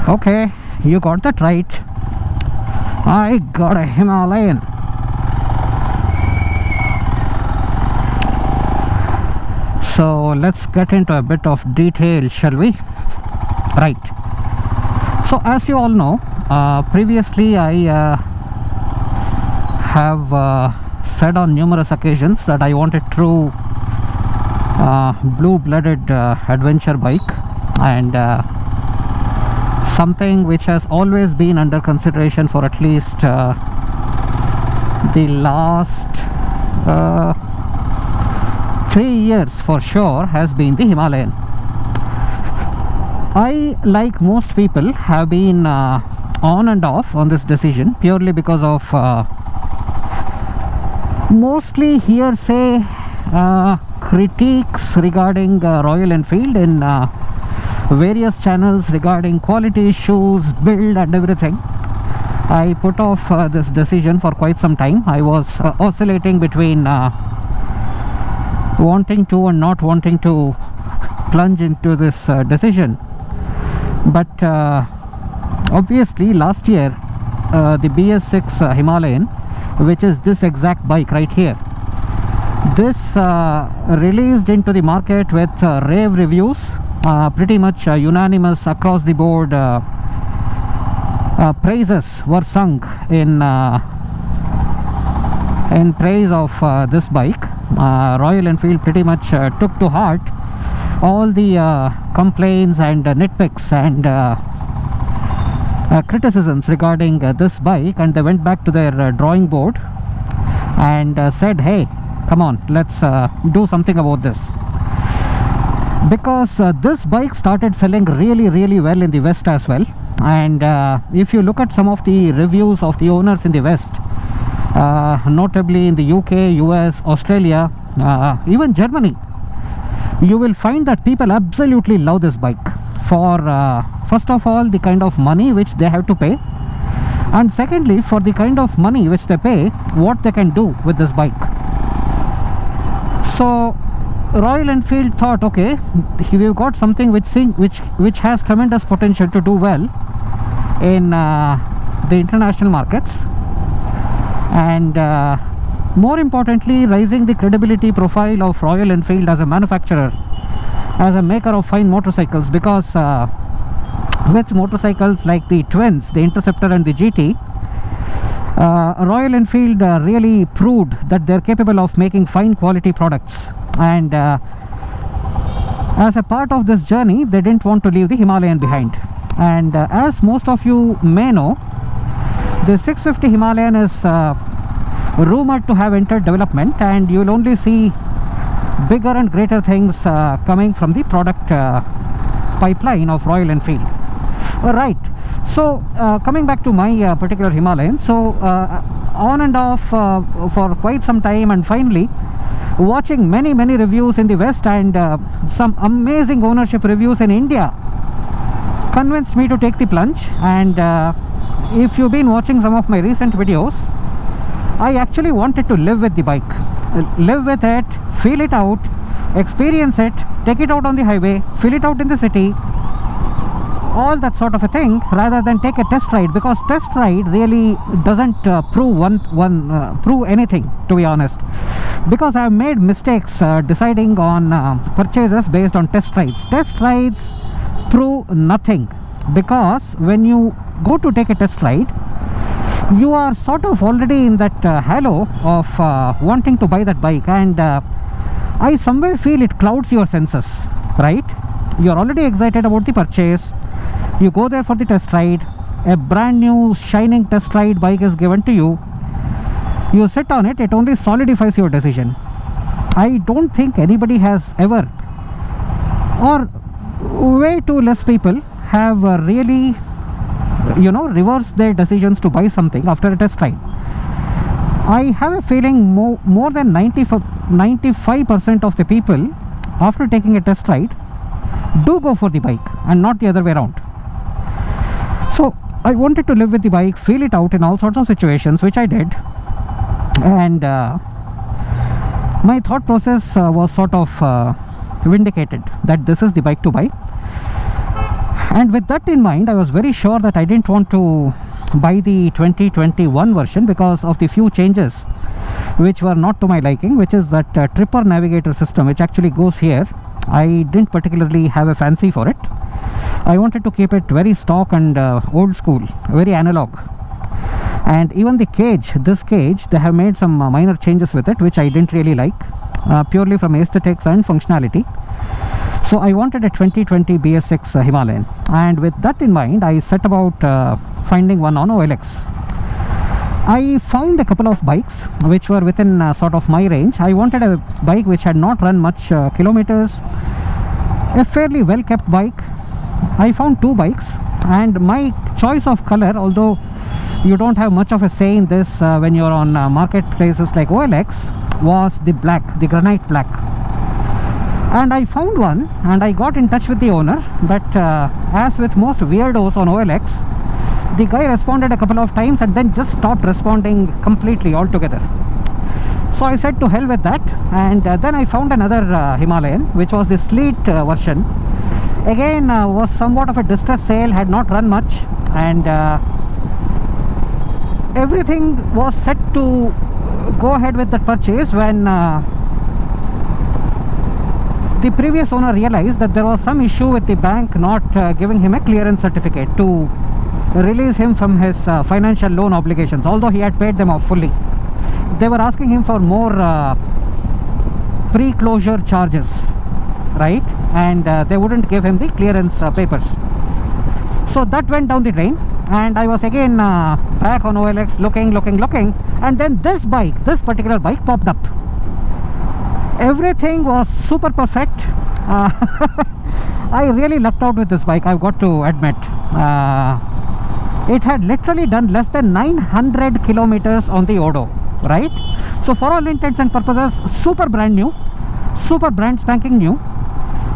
Okay, you got that right. I got a Himalayan. So let's get into a bit of detail, shall we? Right. So as you all know, previously I have said on numerous occasions that I wanted true blue-blooded adventure bike, and something which has always been under consideration for at least the last 3 years for sure has been the Himalayan. I, like most people, have been on and off on this decision purely because of mostly hearsay critiques regarding Royal Enfield in various channels regarding quality issues, build and everything. I put off this decision for quite some time. I was oscillating between wanting to and not wanting to plunge into this decision. But obviously last year the BS6 Himalayan, which is this exact bike right here, this released into the market with rave reviews, pretty much unanimous across the board. Praises were sung in praise of this bike. Royal Enfield pretty much took to heart all the complaints and nitpicks and criticisms regarding this bike, and they went back to their drawing board and said, hey, come on, let's do something about this, because this bike started selling really well in the West as well. And if you look at some of the reviews of the owners in the West, notably in the UK, US, Australia, even Germany, you will find that people absolutely love this bike for first of all the kind of money which they have to pay, and secondly for the kind of money which they pay, what they can do with this bike. So Royal Enfield thought, okay, we've got something which has tremendous potential to do well in the international markets, and more importantly raising the credibility profile of Royal Enfield as a manufacturer, as a maker of fine motorcycles, because with motorcycles like the twins, the Interceptor and the GT, Royal Enfield really proved that they're capable of making fine quality products. And as a part of this journey, they didn't want to leave the Himalayan behind. And as most of you may know, the 650 Himalayan is rumored to have entered development, and you'll only see bigger and greater things coming from the product pipeline of Royal Enfield. Right. So coming back to my particular Himalayan, so on and off for quite some time, and finally watching many reviews in the West and some amazing ownership reviews in India convinced me to take the plunge. And if you've been watching some of my recent videos, I actually wanted to live with the bike, live with it, feel it out, experience it, take it out on the highway, feel it out in the city, all that sort of a thing, rather than take a test ride, because test ride really doesn't prove anything, to be honest, because I have made mistakes deciding on purchases based on test rides. Test rides prove nothing, because when you go to take a test ride, you are sort of already in that halo of wanting to buy that bike, and I somewhere feel it clouds your senses, right? You're already excited about the purchase, you go there for the test ride, a brand new shining test ride bike is given to you, you sit on it, it only solidifies your decision. I don't think anybody has ever, or way too less people have really reverse their decisions to buy something after a test ride. I have a feeling more than 95% of the people, after taking a test ride, do go for the bike and not the other way around. So I wanted to live with the bike, feel it out in all sorts of situations, which I did, and my thought process was sort of vindicated that this is the bike to buy. And with that in mind, I was very sure that I didn't want to buy the 2021 version because of the few changes which were not to my liking, which is that tripper navigator system which actually goes here. I didn't particularly have a fancy for it. I wanted to keep it very stock and old school, very analog. And even the cage, this cage, they have made some minor changes with it which I didn't really like, purely from aesthetics and functionality. So I wanted a 2020 BS6 Himalayan, and with that in mind I set about finding one on OLX. I found a couple of bikes which were within sort of my range. I wanted a bike which had not run much kilometers, a fairly well kept bike. I found two bikes, and my choice of color, although you don't have much of a say in this when you're on marketplaces like OLX, was the black, the granite black. And I found one, and I got in touch with the owner, but as with most weirdos on OLX, the guy responded a couple of times and then just stopped responding completely altogether. So I said to hell with that, and then I found another Himalayan, which was the sleet version. Again, was somewhat of a distress sale, had not run much, and everything was set to go ahead with that purchase when the previous owner realized that there was some issue with the bank not giving him a clearance certificate to release him from his financial loan obligations, although he had paid them off fully. They were asking him for more pre-closure charges, right? And they wouldn't give him the clearance papers. So that went down the drain, and I was again back on OLX looking, and then this particular bike popped up. Everything was super perfect. I really lucked out with this bike, I've got to admit. It had literally done less than 900 kilometers on the odo, right? So for all intents and purposes, super brand new, super brand spanking new.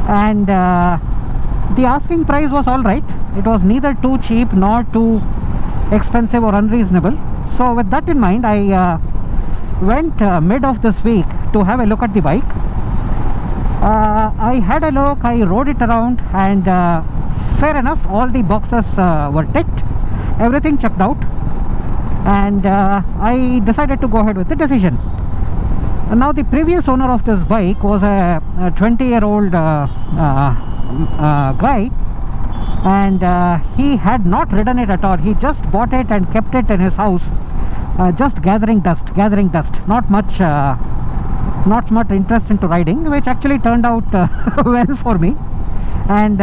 And the asking price was all right. It was neither too cheap nor too expensive or unreasonable. So with that in mind, I went mid of this week to have a look at the bike. I had a look, I rode it around, and fair enough, all the boxes were ticked, everything checked out, and I decided to go ahead with the decision. Now the previous owner of this bike was a 20-year-old guy, and he had not ridden it at all. He just bought it and kept it in his house, just gathering dust, not much interest into riding, which actually turned out well for me. And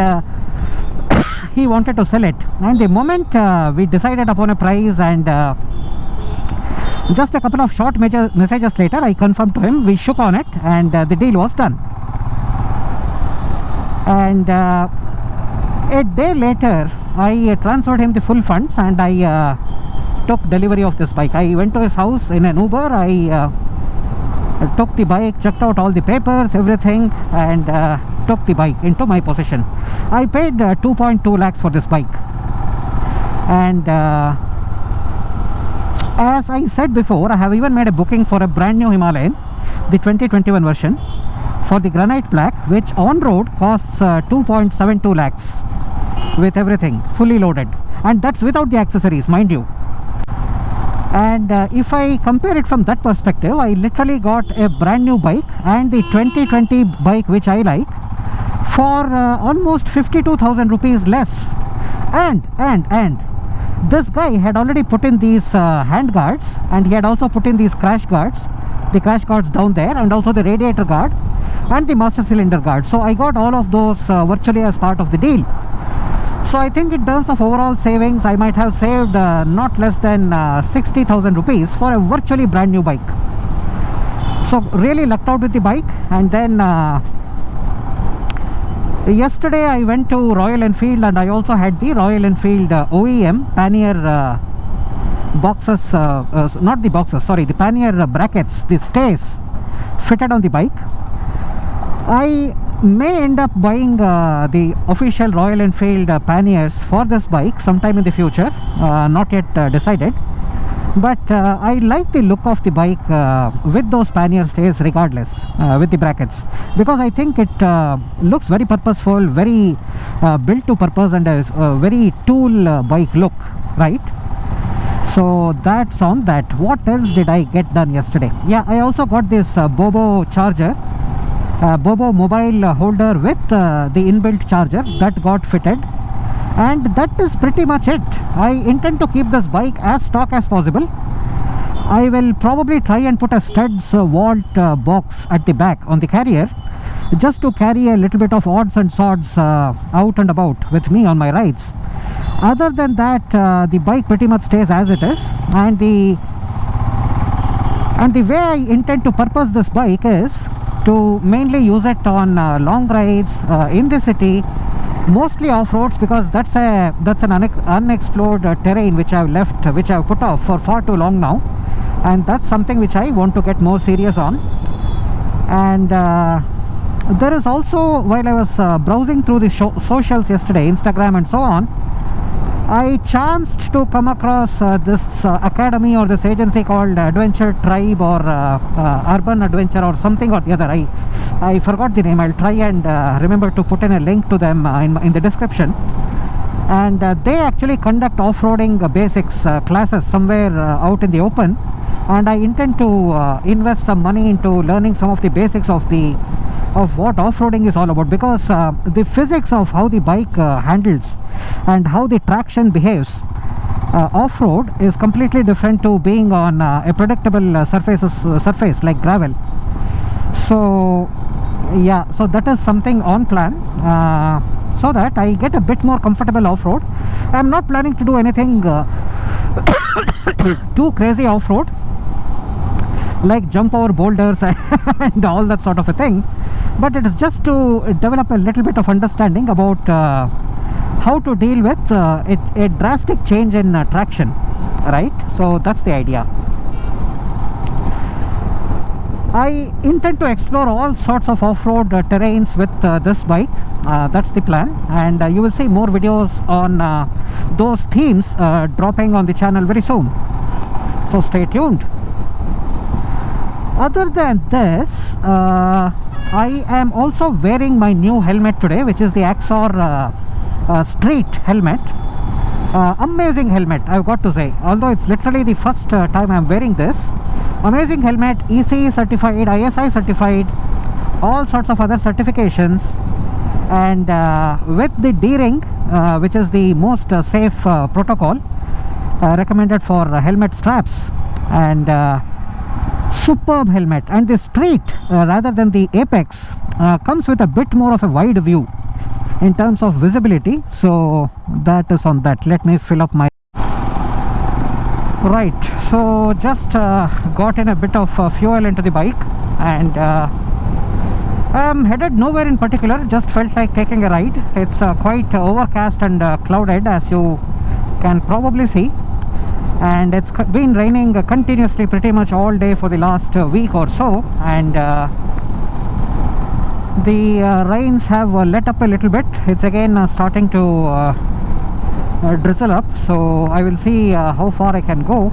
he wanted to sell it, and the moment we decided upon a price, and just a couple of short messages later, I confirmed to him, we shook on it, and the deal was done. And a day later, I transferred him the full funds, and I took delivery of this bike. I went to his house in an Uber. I took the bike, checked out all the papers, everything, and took the bike into my possession. I paid 2.2 lakhs for this bike, and as I said before, I have even made a booking for a brand new Himalayan, the 2021 version, for the granite black, which on road costs 2.72 lakhs with everything fully loaded, and that's without the accessories, mind you. And if I compare it from that perspective, I literally got a brand new bike and the 2020 bike which I like for almost 52,000 rupees less. And this guy had already put in these hand guards, and he had also put in these crash guards, the crash guards down there, and also the radiator guard and the master cylinder guard. So I got all of those virtually as part of the deal. So I think in terms of overall savings, I might have saved not less than 60,000 rupees for a virtually brand new bike. So really lucked out with the bike. And then yesterday I went to Royal Enfield, and I also had the Royal Enfield OEM pannier boxes, not the boxes, sorry, the pannier brackets, the stays fitted on the bike. I may end up buying the official Royal Enfield panniers for this bike sometime in the future, not yet decided. but I like the look of the bike with those pannier stays regardless, with the brackets, because I think it looks very purposeful, very built to purpose, and a very tool bike look, right? So that's on that. What else did I get done yesterday? Yeah, I also got this Bobo charger, Bobo mobile holder with the inbuilt charger that got fitted, and that is pretty much it. I intend to keep this bike as stock as possible. I will probably try and put a studs vault box at the back on the carrier, just to carry a little bit of odds and sods out and about with me on my rides. Other than that, the bike pretty much stays as it is, and the way I intend to purpose this bike is to mainly use it on long rides in the city, mostly off-roads, because that's an unexplored terrain which I've put off for far too long now, and that's something which I want to get more serious on. And there is also, while I was browsing through the socials yesterday, Instagram and so on, I chanced to come across this academy or this agency called Adventure Tribe, or Urban Adventure, or something or the other. I forgot the name. I'll try and remember to put in a link to them in the description. And they actually conduct off-roading basics classes somewhere out in the open, and I intend to invest some money into learning some of the basics of what off-roading is all about, because the physics of how the bike handles and how the traction behaves off-road is completely different to being on a predictable surface like gravel. So yeah, so that is something on plan, so that I get a bit more comfortable off-road. I'm not planning to do anything too crazy off-road, like jump over boulders and all that sort of a thing, but it is just to develop a little bit of understanding about how to deal with a drastic change in traction, right? So that's the idea. I intend to explore all sorts of off-road terrains with this bike. That's the plan, and you will see more videos on those themes dropping on the channel very soon, so stay tuned. Other than this, I am also wearing my new helmet today, which is the Axor Street helmet. Amazing helmet, I've got to say, although it's literally the first time I'm wearing this. Amazing helmet, EC certified, ISI certified, all sorts of other certifications, and with the D-ring, which is the most safe protocol recommended for helmet straps, and superb helmet. And the Street rather than the Apex comes with a bit more of a wide view in terms of visibility, so that is on that. Let me fill up my right. So just got in a bit of fuel into the bike, and I'm headed nowhere in particular, just felt like taking a ride. It's quite overcast and clouded, as you can probably see, and it's been raining continuously pretty much all day for the last week or so, and the rains have let up a little bit. It's again starting to drizzle up, so I will see how far I can go,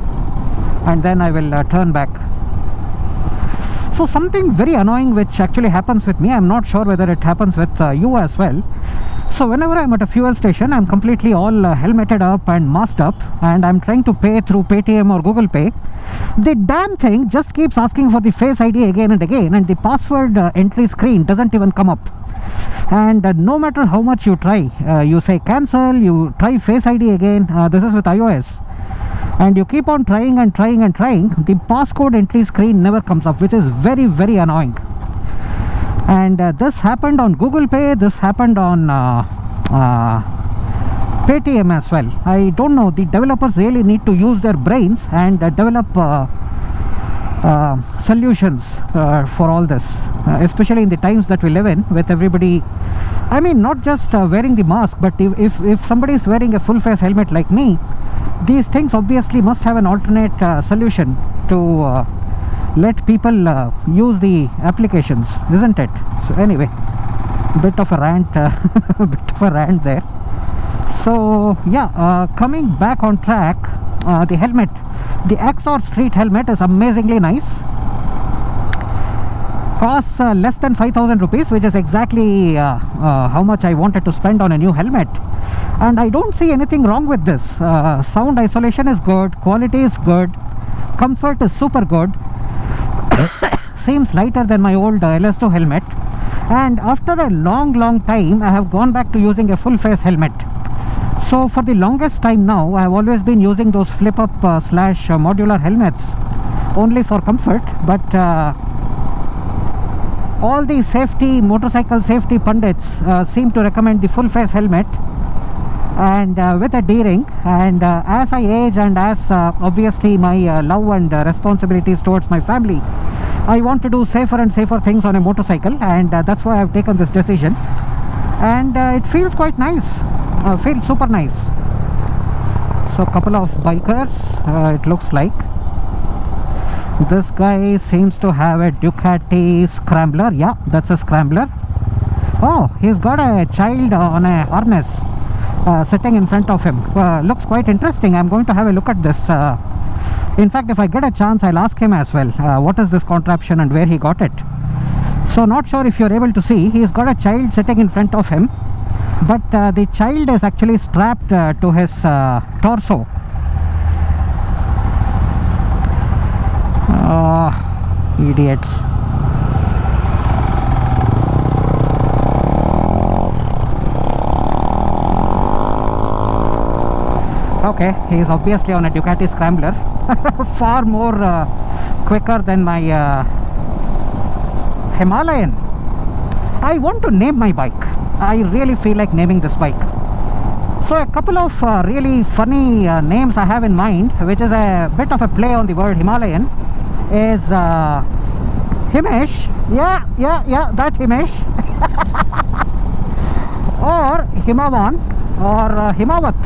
and then I will turn back. So something very annoying which actually happens with me, I'm not sure whether it happens with you as well. So whenever I'm at a fuel station, I'm completely all helmeted up and masked up, and I'm trying to pay through Paytm or Google Pay. The damn thing just keeps asking for the Face ID again and again, and the password entry screen doesn't even come up. And no matter how much you try, you say cancel, you try Face ID again, this is with iOS, and you keep on trying and trying and trying, the passcode entry screen never comes up, which is very, very annoying. And this happened on Google Pay, this happened on Paytm as well. I don't know, the developers really need to use their brains and develop solutions for all this, especially in the times that we live in, with everybody, I mean, not just wearing the mask, but if somebody is wearing a full face helmet like me, these things obviously must have an alternate solution to let people use the applications, isn't it? So anyway, bit of a rant there. So yeah, coming back on track, the helmet, the Axor Street helmet, is amazingly nice. Costs less than 5,000 rupees, which is exactly how much I wanted to spend on a new helmet. And I don't see anything wrong with this. Sound isolation is good, quality is good, comfort is super good. Seems lighter than my old LS2 helmet. And after a long time, I have gone back to using a full face helmet. So for the longest time now, I have always been using those flip up slash modular helmets only for comfort. But all the motorcycle safety pundits seem to recommend the full face helmet, and with a D-ring. And as I age, and as obviously my love and responsibilities towards my family, I want to do safer and safer things on a motorcycle, and that's why I've taken this decision. And it feels quite nice, feels super nice. So a couple of bikers, it looks like. This guy seems to have a Ducati Scrambler. Yeah, that's a Scrambler. Oh, he's got a child on a harness sitting in front of him. Looks quite interesting. I'm going to have a look at this. In fact, if I get a chance, I'll ask him as well what is this contraption and where he got it. So not sure if you're able to see, he's got a child sitting in front of him, but the child is actually strapped to his torso. Idiots. Okay, he is obviously on a Ducati Scrambler. Far more quicker than my Himalayan. I want to name my bike. I really feel like naming this bike. So a couple of really funny names I have in mind, which is a bit of a play on the word Himalayan, is Himesh. Yeah, that Himesh. Or Himavan, or Himawat.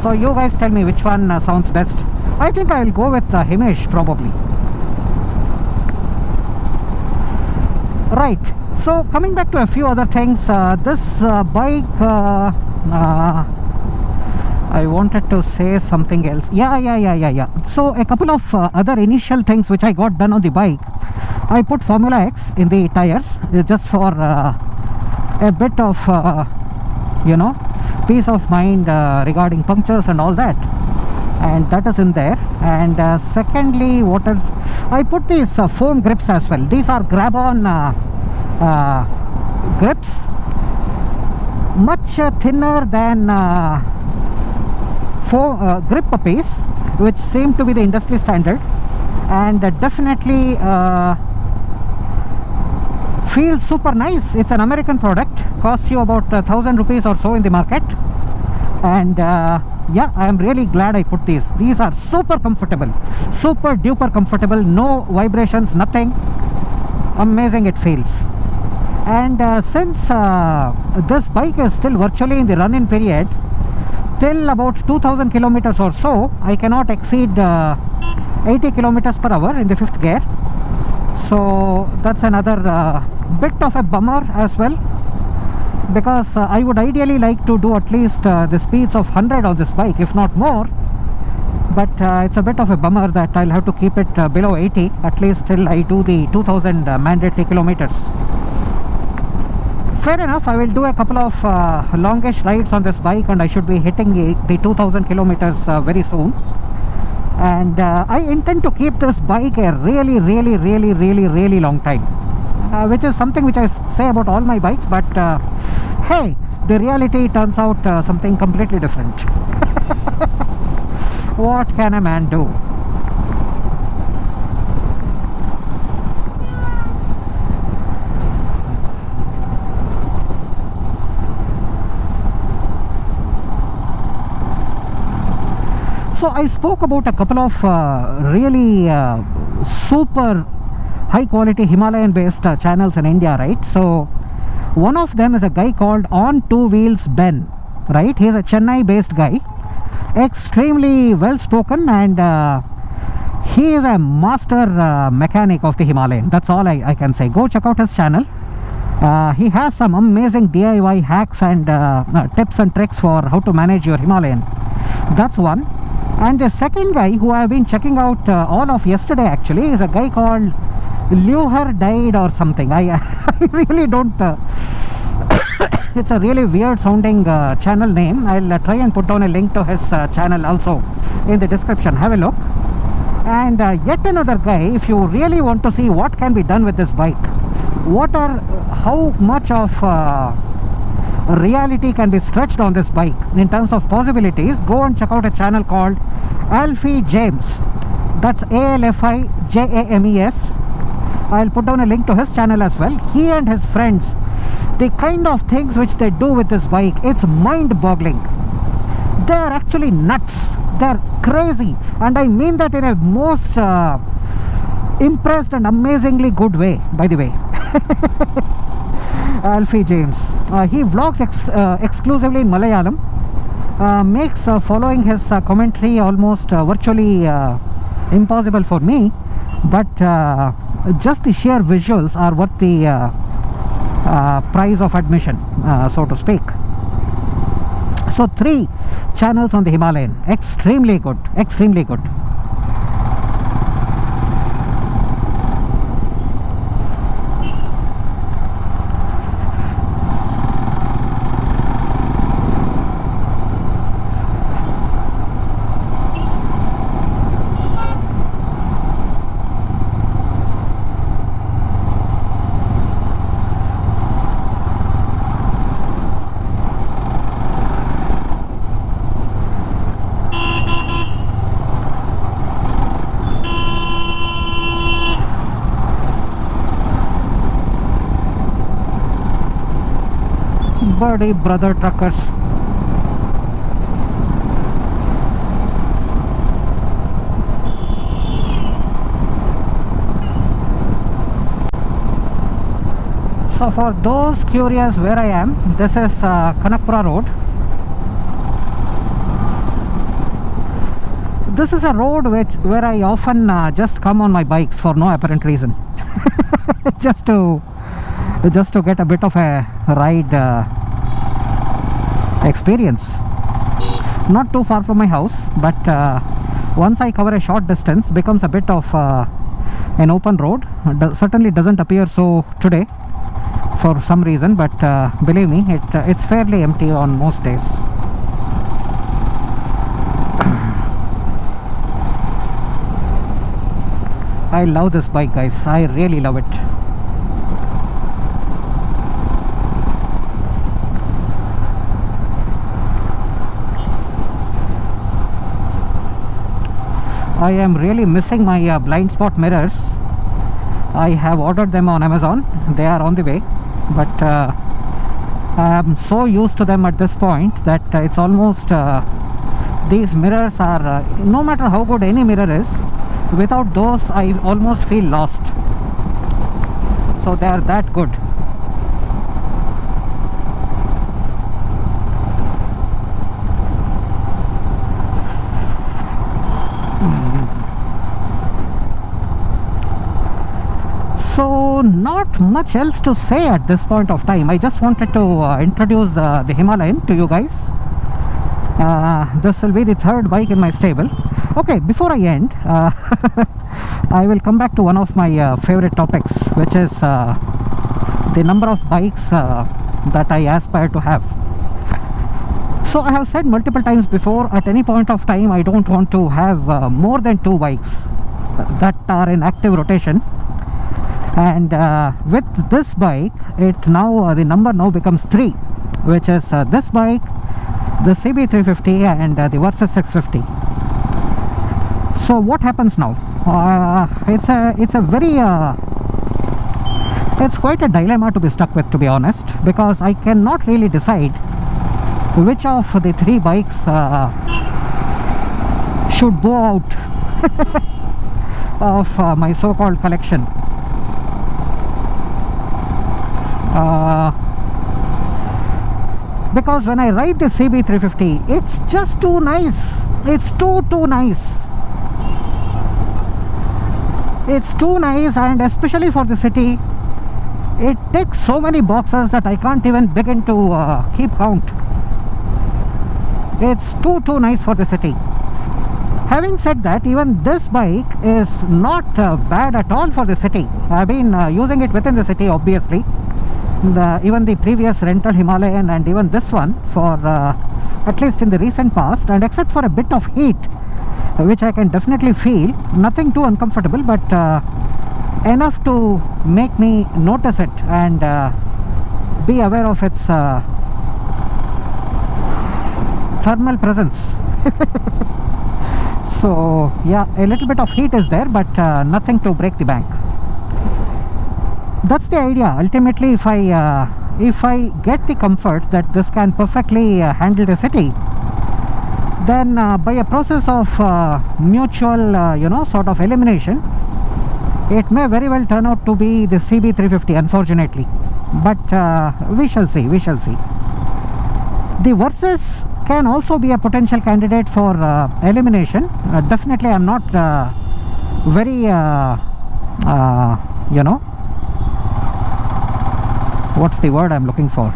So you guys tell me which one sounds best. I think I'll go with Himesh probably. Right, so coming back to a few other things, this bike, I wanted to say something else. Yeah. So a couple of other initial things which I got done on the bike. I put Formula X in the tires just for a bit of peace of mind regarding punctures and all that, and that is in there. And secondly, what else? I put these foam grips as well. These are grab-on grips, much thinner than foam grip puppies, which seem to be the industry standard, and definitely feels super nice. It's an American product, costs you about 1,000 rupees or so in the market. And yeah, I am really glad I put these. These are super comfortable, super duper comfortable, no vibrations, nothing. Amazing it feels. And since this bike is still virtually in the run-in period, till about 2,000 kilometers or so, I cannot exceed 80 kilometers per hour in the 5th gear. So that's another bit of a bummer as well, because I would ideally like to do at least the speeds of 100 on this bike, if not more. But it's a bit of a bummer that I'll have to keep it below 80 at least till I do the 2000 mandatory kilometers. Fair enough, I will do a couple of longish rides on this bike, and I should be hitting the 2000 kilometers very soon. And I intend to keep this bike a really long time, which is something which I say about all my bikes, but hey, the reality turns out something completely different. What can a man do? So I spoke about a couple of really super high quality Himalayan based channels in India, right? So one of them is a guy called On Two Wheels Ben, right? He's a Chennai based guy, extremely well spoken, and he is a master mechanic of the Himalayan. That's all I can say. Go check out his channel. He has some amazing DIY hacks and tips and tricks for how to manage your Himalayan. That's one. And the second guy who I've been checking out all of yesterday actually is a guy called Luher Died or something. I really don't it's a really weird sounding channel name. I'll try and put down a link to his channel also in the description. Have a look. And yet another guy, if you really want to see what can be done with this bike, how much of reality can be stretched on this bike in terms of possibilities, go and check out a channel called Alfie James. That's ALFIJAMES. I'll put down a link to his channel as well. He and his friends, the kind of things which they do with this bike, it's mind-boggling. They're actually nuts. They're crazy, and I mean that in a most impressed and amazingly good way, by the way. Alfie James, he vlogs exclusively in Malayalam, makes following his commentary almost virtually impossible for me, but just the sheer visuals are worth the price of admission, so to speak. So 3 channels on the Himalayan, extremely good, extremely good. Buddy brother truckers. So for those curious where I am, this is Kanakpura Road. This is a road where I often just come on my bikes for no apparent reason. just to get a bit of a ride experience. Not too far from my house, but once I cover a short distance, becomes a bit of an open road. Certainly doesn't appear so today for some reason, but believe me, it's fairly empty on most days. I love this bike, guys. I really love it. I am really missing my blind spot mirrors. I have ordered them on Amazon. They are on the way, but I am so used to them at this point that it's almost these mirrors are no matter how good any mirror is, without those I almost feel lost. So they are that good. So not much else to say at this point of time. I just wanted to introduce the Himalayan to you guys. This will be the 3rd bike in my stable. Okay, before I end, I will come back to one of my favorite topics, which is the number of bikes that I aspire to have. So I have said multiple times before, at any point of time I don't want to have more than 2 bikes that are in active rotation. And with this bike, the number now becomes 3, which is this bike, the CB350 and the Versus 650. So what happens now? It's quite a dilemma to be stuck with, to be honest, because I cannot really decide which of the 3 bikes should go out of my so-called collection. Because when I ride the CB350, it's just too nice. It's too nice. It's too nice, and especially for the city, it ticks so many boxes that I can't even begin to keep count. It's too nice for the city. Having said that, even this bike is not bad at all for the city. I've been using it within the city, obviously. Even the previous rental Himalayan and even this one for at least in the recent past, and except for a bit of heat which I can definitely feel, nothing too uncomfortable, but enough to make me notice it and be aware of its thermal presence. So yeah, a little bit of heat is there, but nothing to break the bank. That's the idea. Ultimately, if I get the comfort that this can perfectly handle the city, then by a process of mutual sort of elimination, it may very well turn out to be the CB350, unfortunately, but we shall see. The Versus can also be a potential candidate for elimination. Definitely I'm not very what's the word I'm looking for?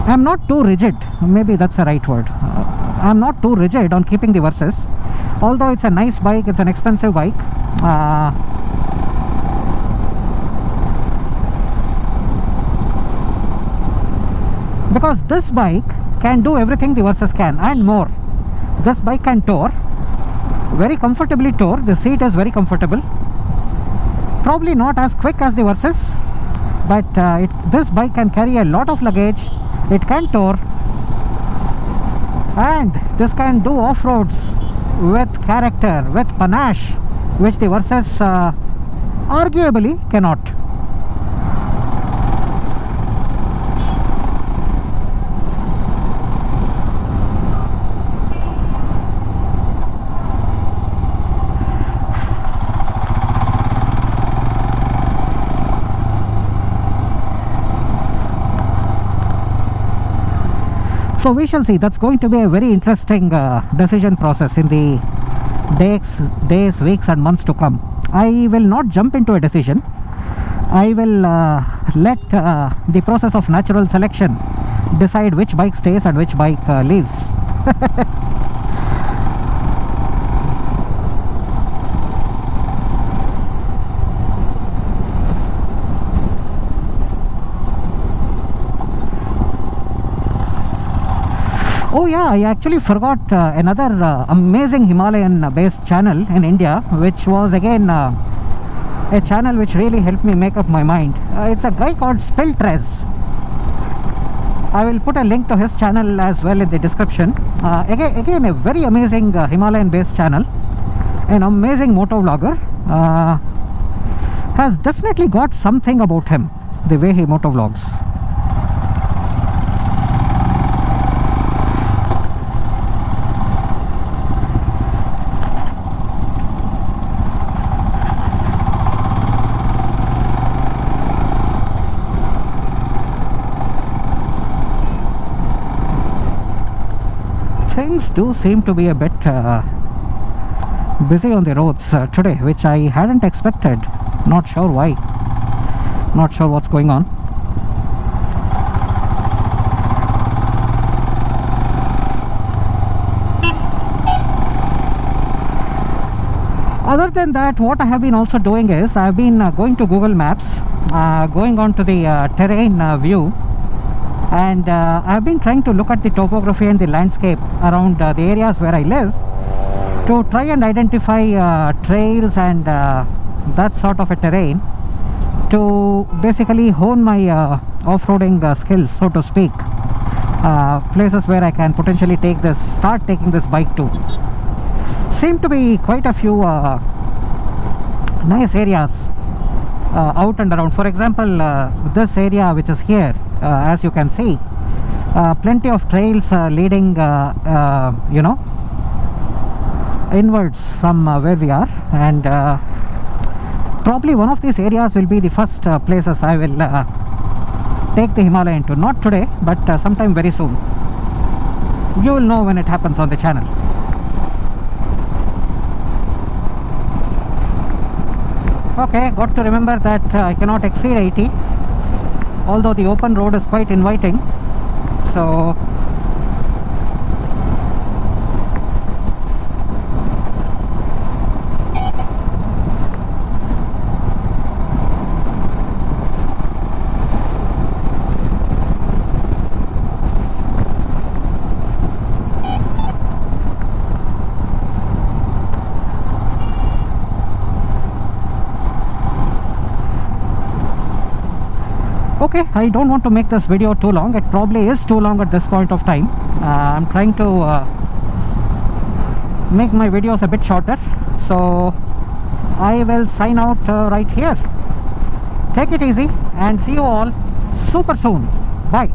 I'm not too rigid, maybe that's the right word. I'm not too rigid on keeping the Versus, although it's a nice bike, it's an expensive bike. Because this bike can do everything the Versus can and more. This bike can tow, very comfortably tow. The seat is very comfortable. Probably not as quick as the Versus, but this bike can carry a lot of luggage. It can tow, and this can do off-roads with character, with panache, which the Versus arguably cannot. So we shall see. That's going to be a very interesting decision process in the days, weeks and months to come. I will not jump into a decision. I will let the process of natural selection decide which bike stays and which bike leaves. Oh yeah, I actually forgot another amazing Himalayan based channel in India, which was again a channel which really helped me make up my mind. It's a guy called Spiltres. I will put a link to his channel as well in the description. Again a very amazing Himalayan based channel, an amazing moto vlogger. Has definitely got something about him, the way he moto vlogs. Things do seem to be a bit busy on the roads today, which I hadn't expected. Not sure why. Not sure what's going on. Other than that, what I have been also doing is I have been going to Google Maps, going on to the terrain view, and I have been trying to look at the topography and the landscape around the areas where I live to try and identify trails and that sort of a terrain to basically hone my off-roading skills, so to speak. Places where I can potentially start taking this bike to. Seem to be quite a few nice areas out and around. For example, this area which is here, as you can see, plenty of trails leading inwards from where we are, and probably one of these areas will be the first places I will take the Himalayan to. Not today, but sometime very soon. You will know when it happens on the channel. Okay, got to remember that I cannot exceed 80, although the open road is quite inviting. So Okay, I don't want to make this video too long. It probably is too long at this point of time. I'm trying to make my videos a bit shorter, so I will sign out right here. Take it easy and see you all super soon. Bye.